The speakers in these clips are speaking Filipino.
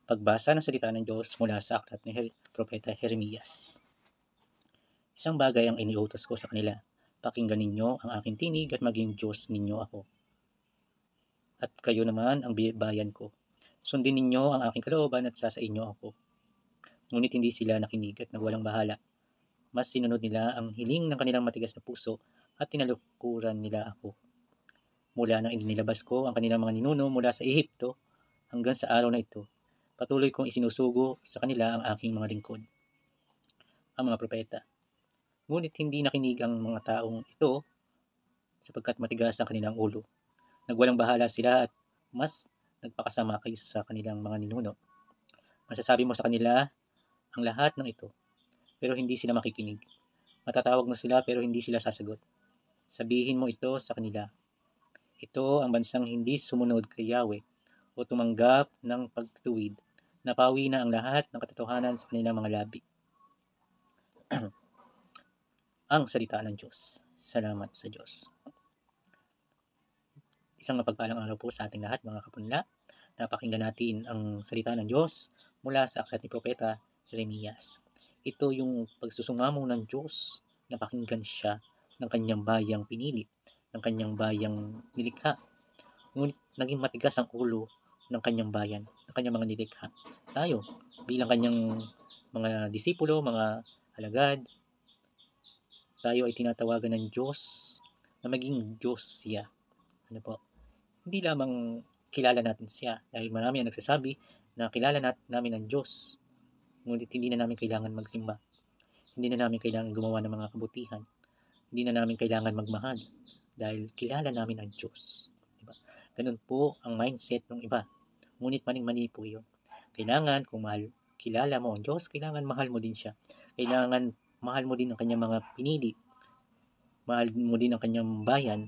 Pagbasa ng salita ng Diyos mula sa aklat ni Propeta Jeremias. Isang bagay ang iniutos ko sa kanila, pakinggan ninyo ang aking tinig at maging Diyos ninyo ako. At kayo naman ang bayan ko. Sundin ninyo ang aking kalooban at sa inyo ako. Ngunit hindi sila nakinig at nagwalang bahala. Mas sinunod nila ang hiling ng kanilang matigas na puso at tinalukuran nila ako. Mula nang inilabas ko ang kanilang mga ninuno mula sa Ehipto hanggang sa araw na ito, patuloy kong isinusugo sa kanila ang aking mga lingkod, ang mga propeta. Ngunit hindi nakinig ang mga taong ito sapagkat matigas ang kanilang ulo. Nagwalang bahala sila at mas nagpakasama kaysa sa kanilang mga ninuno. Masasabi mo sa kanila ang lahat ng ito, pero hindi sila makikinig. Matatawag mo sila pero hindi sila sasagot. Sabihin mo ito sa kanila. Ito ang bansang hindi sumunod kay Yahweh o tumanggap ng pagtutuwid. Napawi na ang lahat ng katotohanan sa kanilang mga labi. Ang salita ng Diyos. Salamat sa Diyos. Isang mapagpalang araw po sa ating lahat, mga kapunla. Napakinggan natin ang salita ng Diyos mula sa aklat ni Propeta Jeremias. Ito yung pagsusungamo ng Diyos na pakinggan siya ng kanyang bayang pinili, ng kanyang bayang nilikha. Ngunit naging matigas ang ulo ng kanyang bayan, ng kanyang mga nilikha. Tayo, bilang kanyang mga disipulo, mga alagad, tayo ay tinatawagan ng Diyos na maging Diyos siya. Ano po? Hindi lamang kilala natin siya dahil marami ang nagsasabi na kilala namin ang Diyos, ngunit hindi na namin kailangan magsimba. Hindi na namin kailangan gumawa ng mga kabutihan. Hindi na namin kailangan magmahal dahil kilala namin ang Diyos. Diba? Ganun po ang mindset ng iba. Ngunit maling-mali po yun. Kailangan kung kilala mo ang Diyos, kailangan mahal mo din siya. Kailangan mahal mo din ang kanyang mga pinili. Mahal mo din ang kanyang bayan.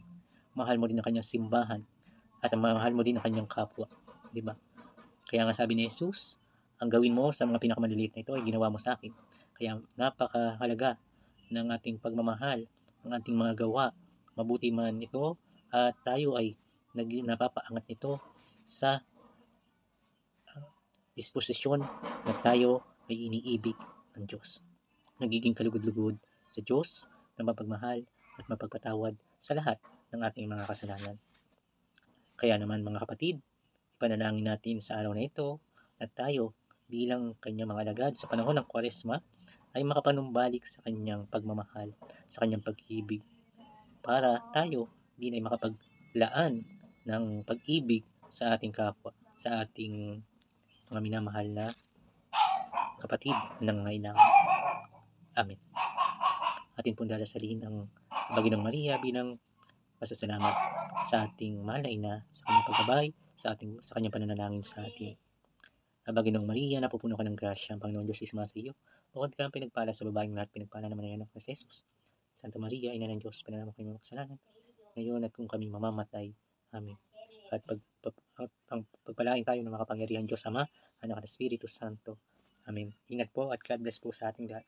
Mahal mo din ang kanyang simbahan. At mahal mo din ang kanyang kapwa. Diba? Kaya nga sabi ni Jesus, ang gawin mo sa mga pinakamaliliit na ito ay ginawa mo sa akin. Kaya napakahalaga ng ating pagmamahal, ng ating mga gawa. Mabuti man ito at tayo ay napapaangat nito sa disposisyon na tayo ay iniibig ng Diyos. Nagiging kalugod-lugod sa Diyos na mapagmahal at mapagpatawad sa lahat ng ating mga kasalanan. Kaya naman mga kapatid, ipanalangin natin sa araw na ito at tayo bilang kanyang mga alagad sa panahon ng Kwaresma ay makapanumbalik sa kanyang pagmamahal, sa kanyang pag-ibig para tayo din ay makapaglaan ng pag-ibig sa ating kapwa, sa ating mga minamahal na kapatid ng ngailangan. Amen. Atin pong dalasalin ang Baginong Maria bilang pasasalamat sa ating mahal na ina, sa kanyang paggabay, sa kanyang pananalangin sa atin. Baginong Maria, napupuno ka ng grasya, ang Panginoon Diyos ay sumasa iyo. Bukod ka ang pinagpala sa babaeng lahat, pinagpala naman ang anak na si Jesus. Santa Maria, ina ng Diyos, panalangin mo kami mga kasalanan, ngayon at kung kami mamamatay. Amen. At pagpalain tayo ng makapangyarihan Diyos Ama, Anak at Espiritu Santo. Amen. Ingat po at God bless po sa ating lahat.